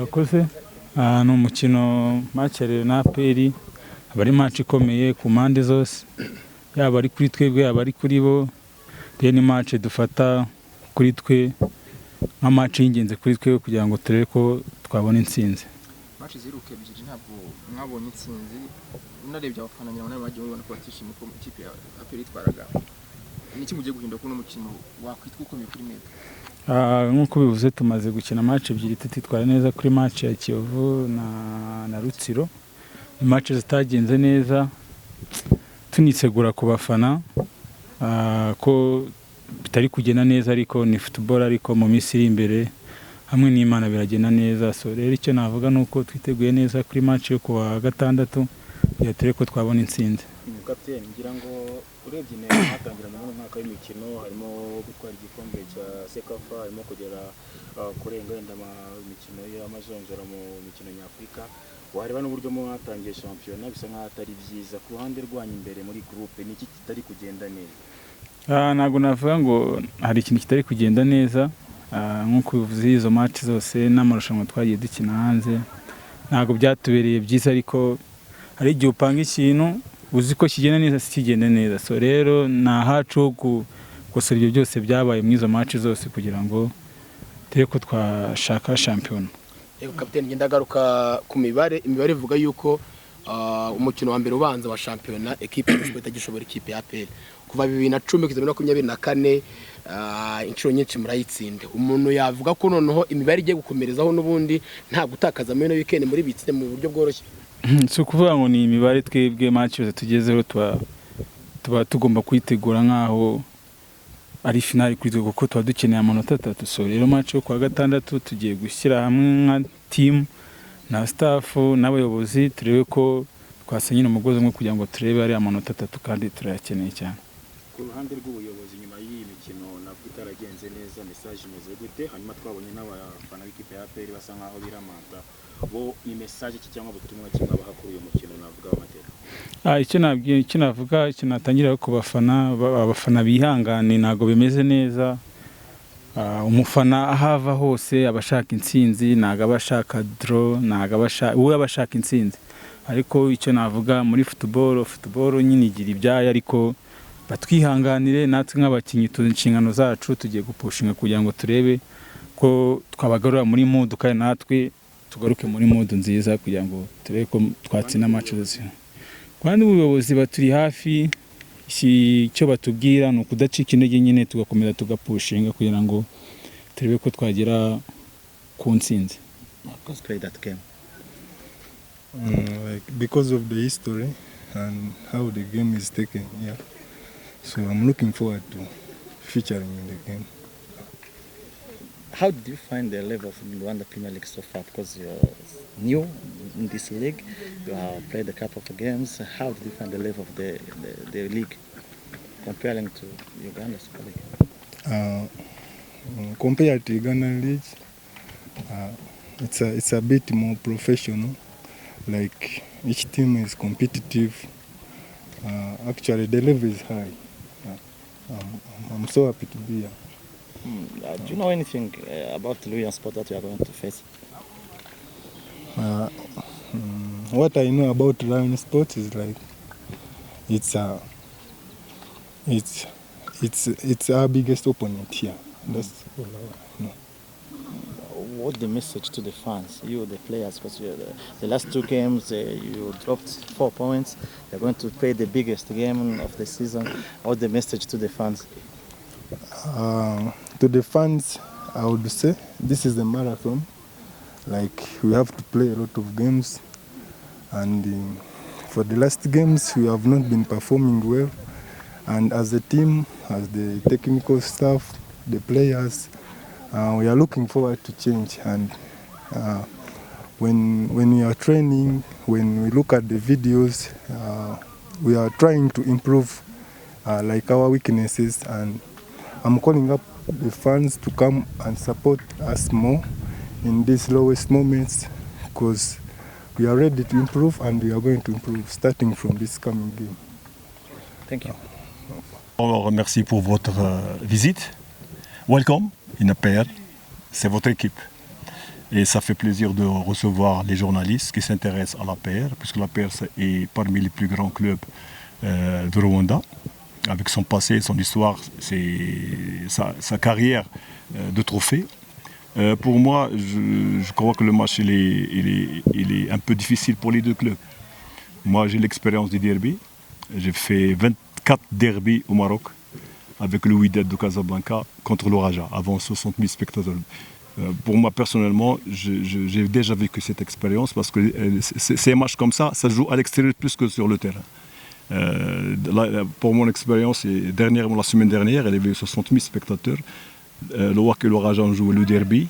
murakoze. Ni umukino match ya na APR, aba ari match ikomeye ku mpande zose, yaba ari kuri twebwe yaba ari kuri bo. Ni match dufata kuri twe nka match y'ingenzi kuri twe kugira ngo turebe ko twabona intsinzi. Match ziruke bijije ntabwo mwabonye intsinzi, unarebye abafana nyine bagiye babona ko batishimye ko ikipe ya APR itwaraga. Niki mugiye guhinduka kuno mukino wakwitwa ukomeye kuri mwebwe? Nk'uko bivuze tumaze gukina match ebyiri tutitwara neza kuri match ya Kiyovu na Rutsiro. Match zitagenze neza, tunisegura ku bafana ko bitari kugenda neza, ariko ni football, ariko mu minsi iri imbere hamwe n'Imana biragenda neza. So rero icyo navuga nuko twiteguye neza kuri match yo kuwa gatandatu yatere ko twabona intsinzi. Kapiteni, ngira ngo urebye neza hatangirana mu mwaka w'imikino harimo gutwara igikombe cya Sekafa, harimo kugera kurenga wenda imikino y'amajonjora mu mikino nyafurika. Wareba n'uburyo mu hatangiye shampiyona bisa nkaho atari byiza. Ku ruhande rwanyu imbere muri groupe niki kitari kugenda neza? Ntabwo navuga ngo hari ikintu kitari kugenda neza. Nk'uko bivuze izo match zose n'amarushanwa twagiye dukina hanze ntabwo byatubereye byiza, ariko hari igihe upanga ikintu uzi ko kigenda neza kigenda neza. So rero nahacu gukosora ibyo byose byabaye mu izo match zose kugira ngo tere ko twashaka shampiyona. Yego kapiteni, ngenda garuka ku imibare ivuga yuko umukino wa mbere ubanza wa shampiyona equipe itagishobora ikipe ya APR kuva 2010 kugeza 2024 inshuro nyinshi murayitsinde. Umuntu yavuga ko noneho imibare igiye gukomerezaho n'ubundi nta gutakaza muri weekend muri bitsinde mu buryo bworoshye. So kuvuga ngo ni imibare twebwe match yose tugezeho tuba tugomba kwitegura nkaho ari finale kuri twe kuko tuba dukeneye amanota 3. So rero match yo kwa gatandatu tugiye gushyira hamwe nka team na staff n'abayobozi turebe ko twasenyina umugozi umwe kugira ngo turebe ari amanota 3 kandi turayakeneye cyane. Ku ruhande rw'ubuyobozi nyuma y'iyi mikino nabwo itaragenze neza, message imeze gute? Hanyuma twabonye n'abafana b'ikipe ya APR basa nkaho biramanta, bo ni message cyangwa ubutumwa kimwe abaha kuri uyu mukino navuga amateka? Icyo navuga natangira ku abafana bihangane, ntago bimeze neza. Umufana ahava hose abashaka intsinzi, ntago abashaka draw, ntago abashaka intsinzi. Ariko icyo navuga muri football nyine igira ibyayo, ariko batwihanganire natwe nk'abakinyi inshingano zacu tugiye gupushinga kugira ngo turebe ko twabagarura muri mood kandi natwe tugaruke muri mood nziza kugira ngo turebe ko twatsinda match zose. Kandi ubuyobozi baturi hafi, icyo batubwira ni ukudacika intege nyine tugakomeza tugapushinga kugira ngo turebe ko twagera ku ntsinzi. Because of the history and how the game is taken, yeah. So I'm looking forward to featuring in the game. How did you find the level of Rwanda Premier League so far? Because you're new in this league, you have played a couple of games. How did you find the level of the league comparing to Uganda Super League? Compared to Uganda League, it's a bit more professional. Like each team is competitive. Actually, the level is high. I'm so happy to be here. Do you know anything about the Luyan Sport that you are going to face? What I know about Lion Sport is like it's our biggest opponent here. That's all I know. What's the message to the fans, you the players? Because the last 2 games you dropped 4 points. You're going to play the biggest game of the season. What's the message to the fans? To the fans, I would say this is a marathon. Like we have to play a lot of games, and for the last games we have not been performing well. And as a team, as the technical staff, the players, we are looking forward to change. And when we are training, when we look at the videos, we are trying to improve like our weaknesses. And I'm calling up the fans to come and support us more in these lowest moments, because we are ready to improve and we are going to improve starting from this coming game. Thank you. On remercie pour votre visite. Welcome in APR. C'est votre équipe. Et ça fait plaisir de recevoir les journalistes qui s'intéressent à l'APR, puisque l'APR est parmi les plus grands clubs de Rwanda. Avec son passé, son histoire, sa carrière de trophée. Pour moi, je crois que le match il est un peu difficile pour les deux clubs. Moi, j'ai l'expérience des derbies. J'ai fait 24 derbies au Maroc avec le Wydad de Casablanca contre le Raja, avant 60 000 spectateurs. Pour moi, personnellement, j'ai déjà vécu cette expérience parce que ces matchs comme ça se jouent à l'extérieur plus que sur le terrain. Pour mon expérience, la semaine dernière, il y avait 60 000 spectateurs. Le WAC et le Raja ont joué le derby.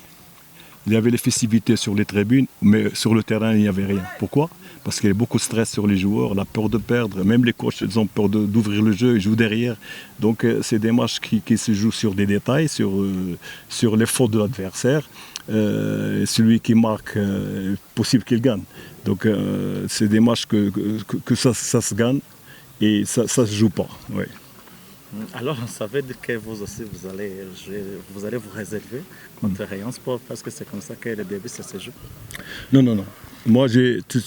Il y avait les festivités sur les tribunes, mais sur le terrain, il n'y avait rien. Pourquoi? Parce qu'il y a beaucoup de stress sur les joueurs, la peur de perdre. Même les coachs, ils ont peur d'ouvrir le jeu, ils jouent derrière. Donc, c'est des matchs qui se jouent sur des détails, sur les fautes de l'adversaire. Celui qui marque, possible qu'il gagne. Donc, c'est des matchs que ça se gagne et ça ne se joue pas. Ouais. Alors, ça veut dire que vous aussi, vous allez vous réserver contre Rayon Sport parce que c'est comme ça que le début, ça se joue. Non. Moi,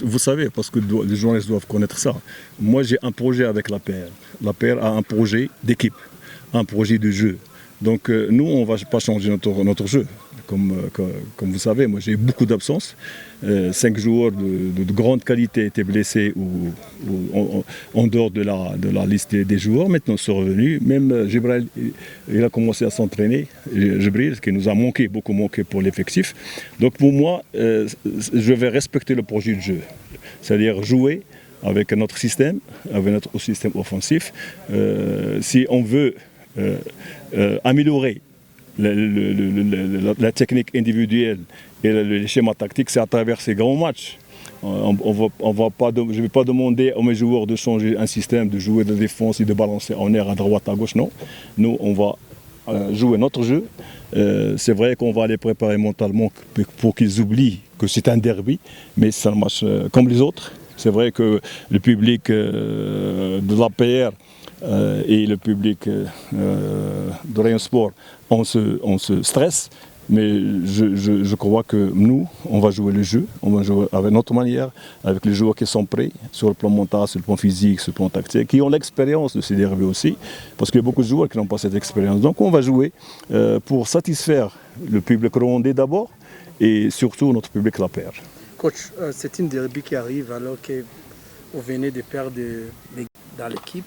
vous savez, parce que les journalistes doivent connaître ça. Moi, j'ai un projet avec l'APR. L'APR a un projet d'équipe, un projet de jeu. Donc, nous, on ne va pas changer notre jeu. Comme vous savez, moi j'ai eu beaucoup d'absences. 5 joueurs de grande qualité étaient blessés ou en dehors de la liste des joueurs. Maintenant ils sont revenus. Même Jibril, il a commencé à s'entraîner. Jibril, qui nous a beaucoup manqué pour l'effectif. Donc pour moi, je vais respecter le projet de jeu. C'est-à-dire jouer avec notre système, avec notre système offensif. Si on veut améliorer la technique individuelle et le schéma tactique, c'est à travers ces grands matchs. Je ne vais pas demander à mes joueurs de changer un système, de jouer de défense et de balancer en air à droite, à gauche, non. Nous, on va jouer notre jeu. C'est vrai qu'on va les préparer mentalement pour qu'ils oublient que c'est un derby, mais c'est un match comme les autres. C'est vrai que le public de l'APR et le public de Rayon Sport, on se stresse, mais je crois que nous, on va jouer le jeu, on va jouer avec notre manière, avec les joueurs qui sont prêts, sur le plan mental, sur le plan physique, sur le plan tactique, qui ont l'expérience de ces derbys aussi, parce qu'il y a beaucoup de joueurs qui n'ont pas cette expérience. Donc on va jouer pour satisfaire le public rwandais d'abord, et surtout notre public l'APR. Coach, c'est une derby qui arrive alors que vous venez de perdre dans l'équipe.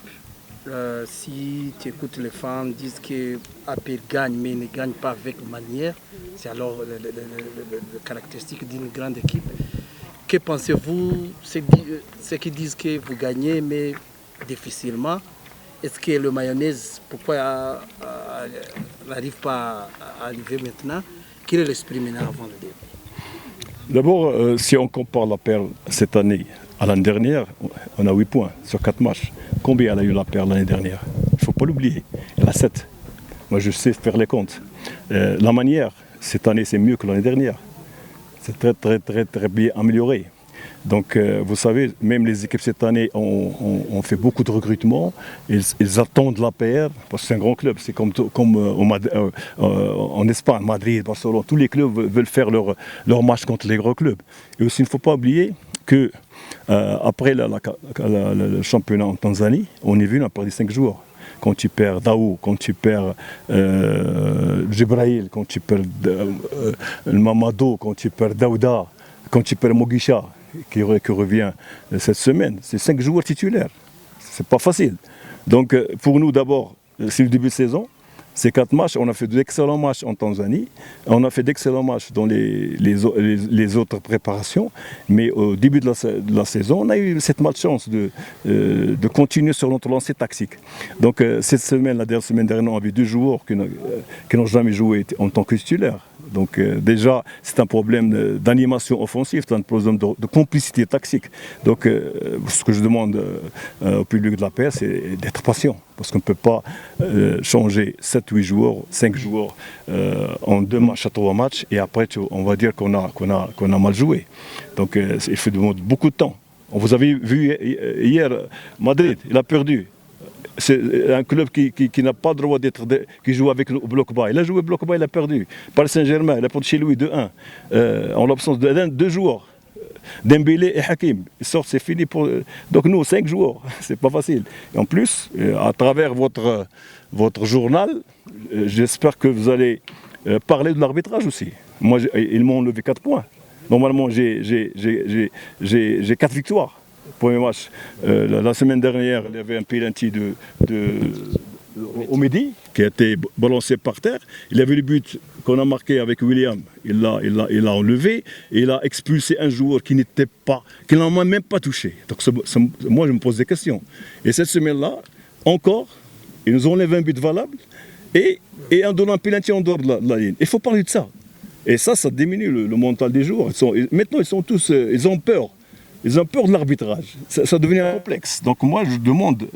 Si tu écoutes les fans disent que AP gagne mais ne gagne pas avec manière, c'est alors le caractéristique d'une grande équipe. Que pensez-vous, ceux qui disent que vous gagnez mais difficilement? Est-ce que le mayonnaise, pourquoi n'arrive pas à arriver maintenant? Quel est l'esprit maintenant avant le début? D'abord, si on compare la paire cette année à l'année dernière, on a 8 points sur 4 matchs. Combien elle a eu la paire l'année dernière? Il ne faut pas l'oublier. Elle a 7. Moi, je sais faire les comptes. La manière, cette année, c'est mieux que l'année dernière. C'est très bien amélioré. Donc, vous savez, même les équipes cette année ont fait beaucoup de recrutements. Ils attendent l'APR, parce que c'est un grand club. C'est comme en Espagne, Madrid, Barcelone. Tous les clubs veulent faire leur match contre les gros clubs. Et aussi, il ne faut pas oublier que après le championnat en Tanzanie, on est venu à perdu 5 joueurs. Quand tu perds Daou, quand tu perds Jibril, quand tu perds Mamadou, quand tu perds Daouda, quand tu perds Mogisha, qui revient cette semaine, c'est 5 joueurs titulaires. C'est pas facile. Donc pour nous d'abord, c'est le début de saison. Ces 4 matchs, on a fait d'excellents matchs en Tanzanie, on a fait d'excellents matchs dans les autres préparations, mais au début de la saison, on a eu cette malchance de continuer sur notre lancée tactique. Donc cette semaine, la dernière semaine dernière, on avait 2 joueurs qui n'ont jamais joué en tant que titulaires. Donc déjà, c'est un problème d'animation offensive, c'est un problème de complicité tactique. Donc ce que je demande au public de la paix, c'est d'être patient. Parce qu'on ne peut pas changer 7-8 joueurs, 5 joueurs en 2 matchs à 3 matchs, et après on va dire qu'on a mal joué. Donc il faut demander beaucoup de temps. Vous avez vu hier, Madrid, il a perdu. c'est un club qui n'a pas le droit qui joue avec le bloc bas. Il a joué bloc bas, il a perdu. Paris Saint-Germain, il a perdu chez lui 2-1. En l'absence de deux joueurs. Dembélé et Hakim, ils sortent, c'est fini pour. Donc nous, 5 joueurs, c'est pas facile. Et en plus, à travers votre journal, j'espère que vous allez parler de l'arbitrage aussi. Moi, ils m'ont enlevé 4 points. Normalement, j'ai 4 victoires. Premier match. La semaine dernière, il y avait un penalty au Midi qui a été balancé par terre. Il y avait le but qu'on a marqué avec William. Il l'a enlevé et il a expulsé un joueur qui n'a même pas touché. Donc moi, je me pose des questions. Et cette semaine-là, encore, ils nous enlèvent un but valable et en donnant un penalty en dehors de la ligne. Il faut parler de ça. Et ça diminue le mental des joueurs. Maintenant, ils ont peur. Ils ont peur de l'arbitrage. Ça devient complexe. Donc moi, je demande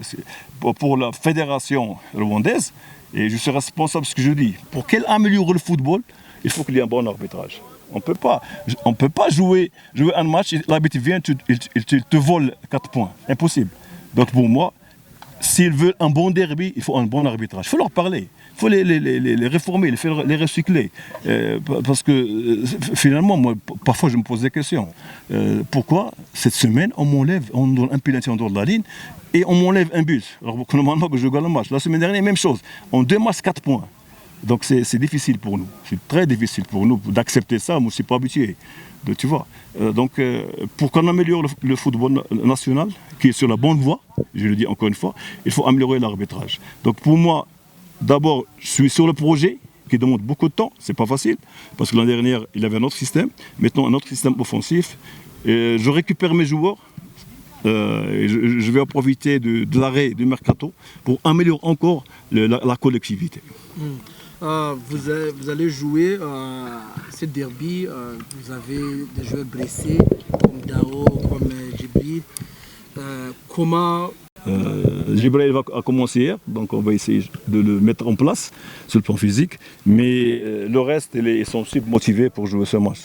pour la fédération rwandaise, et je suis responsable de ce que je dis, pour qu'elle améliore le football, il faut qu'il y ait un bon arbitrage. On ne peut pas jouer un match, l'arbitre vient, il te vole 4 points. Impossible. Donc pour moi, s'ils veulent un bon derby, il faut un bon arbitrage. Il faut leur parler. Il faut les réformer, les recycler. Parce que finalement, moi, parfois je me pose des questions. Pourquoi cette semaine, on donne un penalty en dehors de la ligne et on m'enlève un but? Alors que normalement que je gagne le match. La semaine dernière, même chose. En 2 matchs, 4 points. Donc c'est difficile pour nous. C'est très difficile pour nous d'accepter ça. Moi, je ne suis pas habitué. Tu vois. Donc pour qu'on améliore le football national, qui est sur la bonne voie, je le dis encore une fois, il faut améliorer l'arbitrage. Donc pour moi, d'abord, je suis sur le projet qui demande beaucoup de temps, c'est pas facile, parce que l'année dernière, il y avait un autre système, maintenant un autre système offensif. Et je récupère mes joueurs, et je vais en profiter de l'arrêt du mercato pour améliorer encore la collectivité. Vous allez jouer ce derby, vous avez des joueurs blessés, comme Dao, comme Djibril. Comment... Djibril va commencer hier, donc on va essayer de le mettre en place sur le plan physique, mais le reste, ils sont super motivés pour jouer ce match.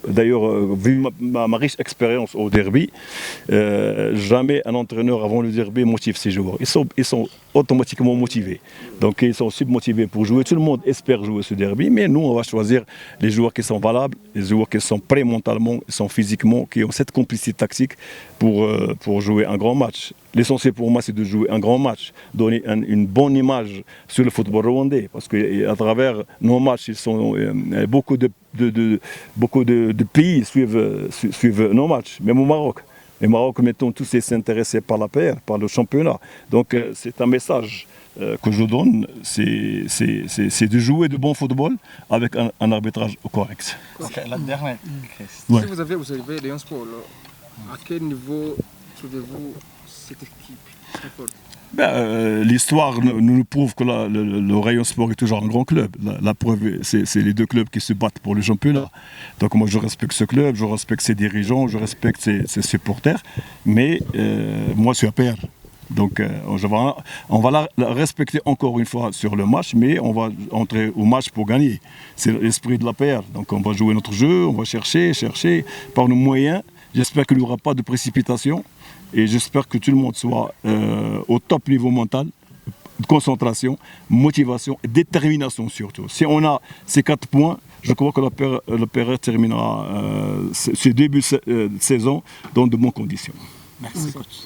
D'ailleurs, vu ma riche expérience au derby, jamais un entraîneur avant le derby motive ses joueurs. Ils sont automatiquement motivés. Donc ils sont submotivés pour jouer. Tout le monde espère jouer ce derby, mais nous, on va choisir les joueurs qui sont valables, les joueurs qui sont prêts mentalement, qui sont physiquement, qui ont cette complicité tactique pour jouer un grand match. L'essentiel pour moi, c'est de jouer un grand match, donner une bonne image sur le football rwandais, parce qu'à travers nos matchs, beaucoup de pays suivent nos matchs, même au Maroc. Le Maroc, mettons, tous s'intéressés par la PR, par le championnat. Donc c'est un message que je donne, c'est de jouer de bon football avec un arbitrage correct. Okay, la dernière question. Ouais. Si vous avez Rayon Sport, à quel niveau trouvez-vous cette équipe très forte? L'histoire nous prouve que le Rayon Sport est toujours un grand club. La preuve, c'est les 2 clubs qui se battent pour le championnat. Donc moi, je respecte ce club, je respecte ses dirigeants, je respecte ses supporters. Mais moi, je suis APR. Donc on va la respecter encore une fois sur le match, mais on va entrer au match pour gagner. C'est l'esprit de l'APR. Donc on va jouer notre jeu, on va chercher par nos moyens. J'espère qu'il n'y aura pas de précipitation. Et j'espère que tout le monde soit au top niveau mental, concentration, motivation et détermination surtout. Si on a ces 4 points, je crois que le PR terminera ce début de saison dans de bonnes conditions. Merci, coach.